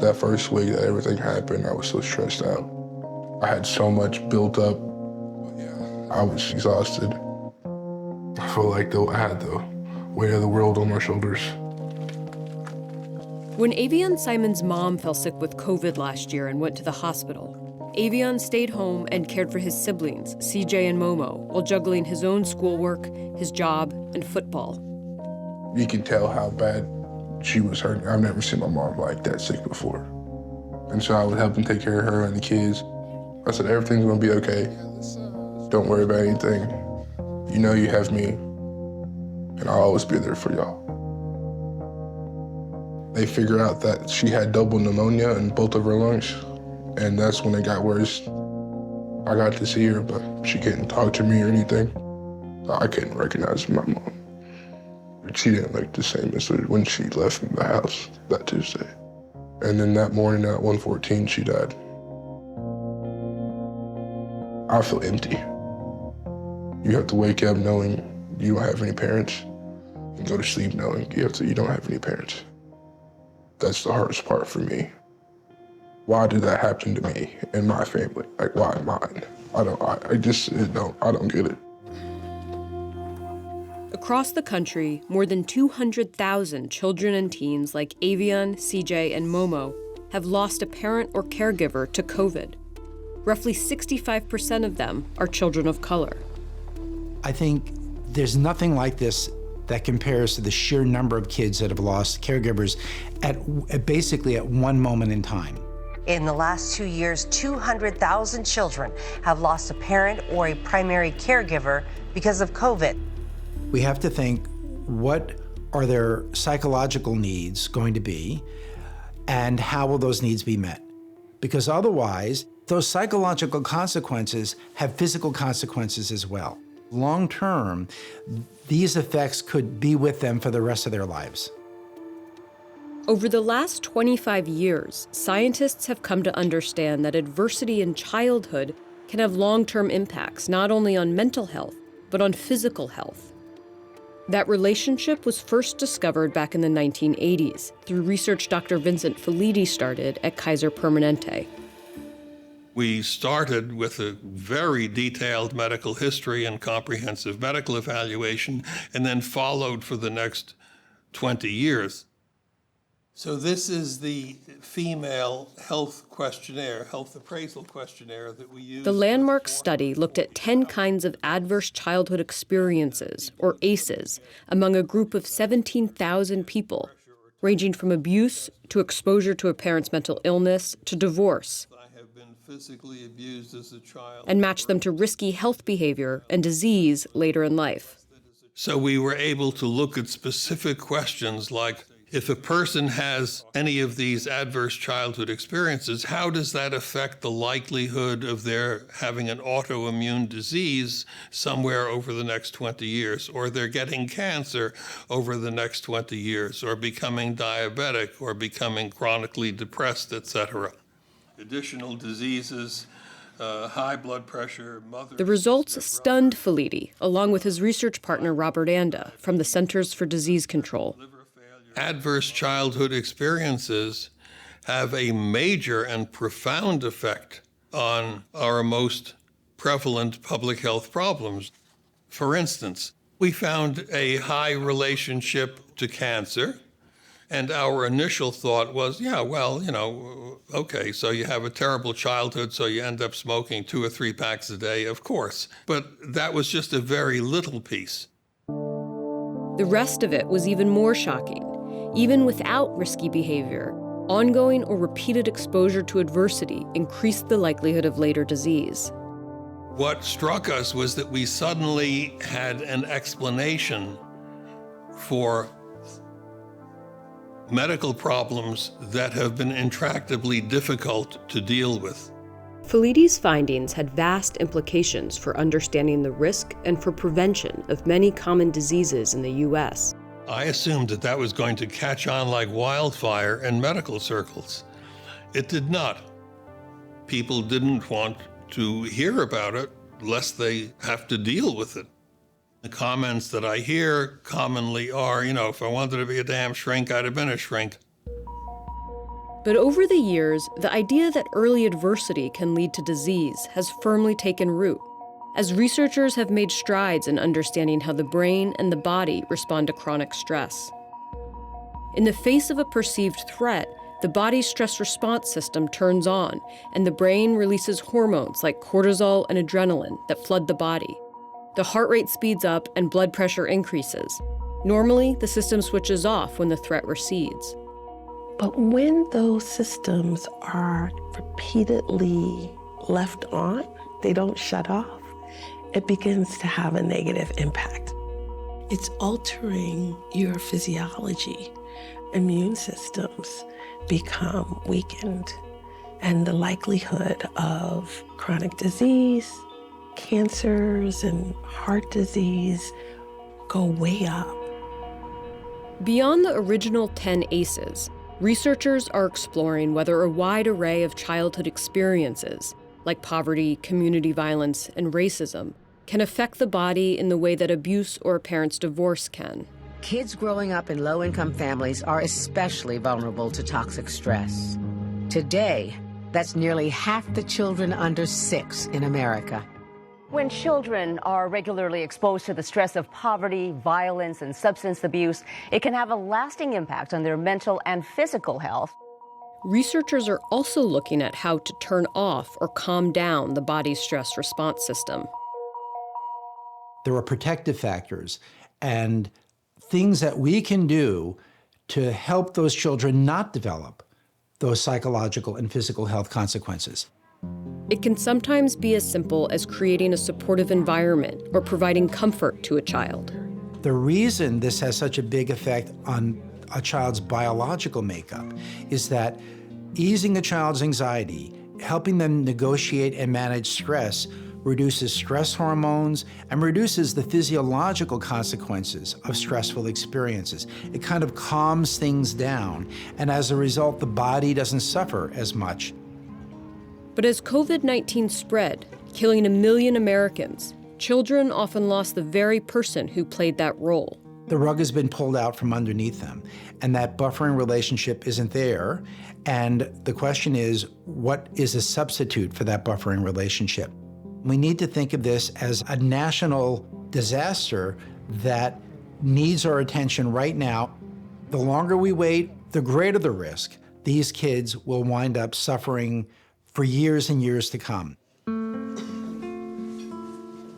That first week that everything happened, I was so stressed out. I had so much built up. I was exhausted. I felt like I had the weight of the world on my shoulders. When Avion Simon's mom fell sick with COVID last year and went to the hospital, Avion stayed home and cared for his siblings, CJ and Momo, while juggling his own schoolwork, his job, and football. You can tell how bad she was hurting. I've never seen my mom like that sick before. And so I would help them take care of her and the kids. I said, everything's gonna be okay. Don't worry about anything. You know you have me, and I'll always be there for y'all. They figured out that she had double pneumonia in both of her lungs, and that's when it got worse. I got to see her, but she couldn't talk to me or anything. I couldn't recognize my mom. She didn't look the same as when she left the house that Tuesday. And then that morning at 1:14, she died. I feel empty. You have to wake up knowing you don't have any parents, and go to sleep knowing you don't have any parents. That's the hardest part for me. Why did that happen to me and my family? Like, why mine? I don't get it. Across the country, more than 200,000 children and teens like Avion, CJ, and Momo have lost a parent or caregiver to COVID. Roughly 65% of them are children of color. I think there's nothing like this that compares to the sheer number of kids that have lost caregivers basically at one moment in time. In the last 2 years, 200,000 children have lost a parent or a primary caregiver because of COVID. We have to think, what are their psychological needs going to be, and how will those needs be met? Because otherwise, those psychological consequences have physical consequences as well. Long term, these effects could be with them for the rest of their lives. Over the last 25 years, scientists have come to understand that adversity in childhood can have long-term impacts, not only on mental health, but on physical health. That relationship was first discovered back in the 1980s through research Dr. Vincent Felitti started at Kaiser Permanente. We started with a very detailed medical history and comprehensive medical evaluation, and then followed for the next 20 years. So this is the female health questionnaire, health appraisal questionnaire that we use. The landmark study looked at 10 kinds of adverse childhood experiences, or ACEs, among a group of 17,000 people, ranging from abuse to exposure to a parent's mental illness to divorce, I have been physically abused as a child, and matched them to risky health behavior and disease later in life. So we were able to look at specific questions like, if a person has any of these adverse childhood experiences, how does that affect the likelihood of their having an autoimmune disease somewhere over the next 20 years, or they're getting cancer over the next 20 years, or becoming diabetic, or becoming chronically depressed, etc. Additional diseases, high blood pressure, The results stunned Felitti, along with his research partner Robert Anda from the Centers for Disease Control. Adverse childhood experiences have a major and profound effect on our most prevalent public health problems. For instance, we found a high relationship to cancer, and our initial thought was, okay, so you have a terrible childhood, so you end up smoking 2 or 3 packs a day, of course. But that was just a very little piece. The rest of it was even more shocking. Even without risky behavior, ongoing or repeated exposure to adversity increased the likelihood of later disease. What struck us was that we suddenly had an explanation for medical problems that have been intractably difficult to deal with. Felitti's findings had vast implications for understanding the risk and for prevention of many common diseases in the U.S. I assumed that that was going to catch on like wildfire in medical circles. It did not. People didn't want to hear about it lest they have to deal with it. The comments that I hear commonly are, if I wanted to be a damn shrink, I'd have been a shrink. But over the years, the idea that early adversity can lead to disease has firmly taken root, as researchers have made strides in understanding how the brain and the body respond to chronic stress. In the face of a perceived threat, the body's stress response system turns on, and the brain releases hormones like cortisol and adrenaline that flood the body. The heart rate speeds up and blood pressure increases. Normally, the system switches off when the threat recedes. But when those systems are repeatedly left on, they don't shut off, it begins to have a negative impact. It's altering your physiology. Immune systems become weakened, and the likelihood of chronic disease, cancers, and heart disease go way up. Beyond the original 10 ACEs, researchers are exploring whether a wide array of childhood experiences, like poverty, community violence, and racism, can affect the body in the way that abuse or a parent's divorce can. Kids growing up in low-income families are especially vulnerable to toxic stress. Today, that's nearly half the children under 6 in America. When children are regularly exposed to the stress of poverty, violence, and substance abuse, it can have a lasting impact on their mental and physical health. Researchers are also looking at how to turn off or calm down the body's stress response system. There are protective factors and things that we can do to help those children not develop those psychological and physical health consequences. It can sometimes be as simple as creating a supportive environment or providing comfort to a child. The reason this has such a big effect on a child's biological makeup is that easing a child's anxiety, helping them negotiate and manage stress, reduces stress hormones and reduces the physiological consequences of stressful experiences. It kind of calms things down, and as a result, the body doesn't suffer as much. But as COVID-19 spread, killing 1 million Americans, children often lost the very person who played that role. The rug has been pulled out from underneath them, and that buffering relationship isn't there. And the question is, what is a substitute for that buffering relationship? We need to think of this as a national disaster that needs our attention right now. The longer we wait, the greater the risk. These kids will wind up suffering for years and years to come.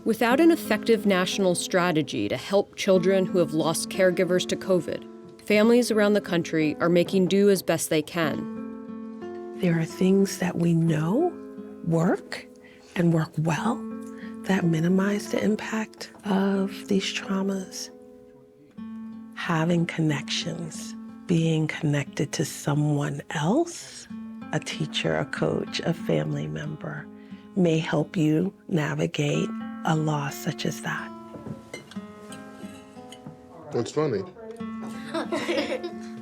Without an effective national strategy to help children who have lost caregivers to COVID, families around the country are making do as best they can. There are things that we know work and work well that minimize the impact of these traumas. Having connections, being connected to someone else, a teacher, a coach, a family member, may help you navigate a loss such as that. What's funny?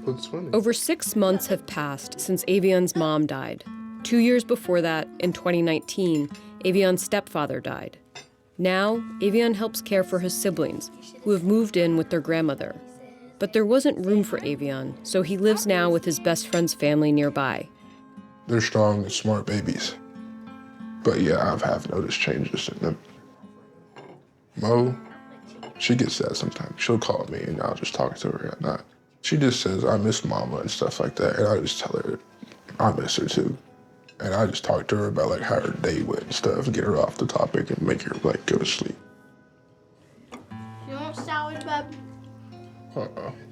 What's funny? Over 6 months have passed since Avion's mom died. 2 years before that, in 2019, Avion's stepfather died. Now, Avion helps care for his siblings, who have moved in with their grandmother. But there wasn't room for Avion, so he lives now with his best friend's family nearby. They're strong and smart babies. But yeah, I have noticed changes in them. Mo, she gets sad sometimes. She'll call me and I'll just talk to her at night. She just says, I miss mama and stuff like that. And I just tell her, I miss her too. And I just talk to her about like how her day went and stuff, get her off the topic and make her like go to sleep. You want salad, bub?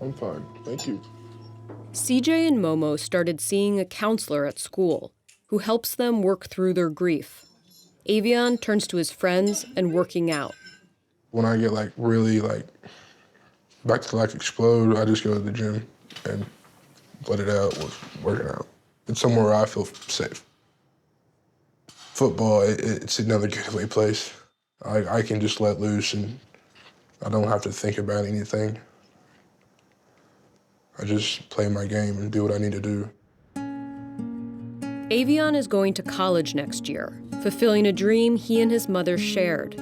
I'm fine, thank you. CJ and Momo started seeing a counselor at school who helps them work through their grief. Avion turns to his friends and working out. When I get like really like back to like explode, I just go to the gym and let it out with working out. It's somewhere where I feel safe. Football, it's another getaway place. I can just let loose and I don't have to think about anything. I just play my game and do what I need to do. Avion is going to college next year, fulfilling a dream he and his mother shared.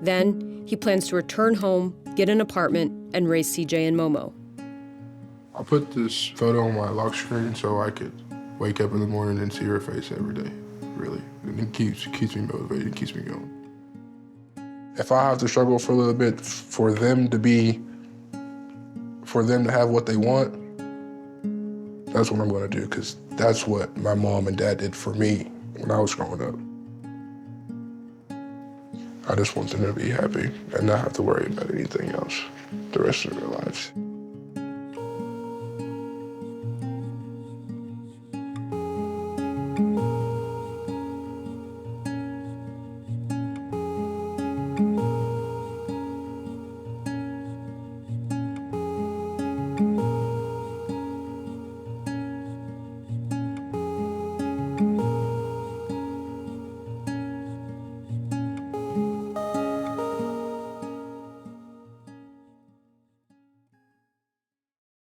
Then he plans to return home, get an apartment, and raise CJ and Momo. I put this photo on my lock screen so I could wake up in the morning and see her face every day, really. And it keeps me motivated, it keeps me going. If I have to struggle for a little bit for them to have what they want, that's what I'm gonna do, because that's what my mom and dad did for me when I was growing up. I just want them to be happy and not have to worry about anything else the rest of their lives.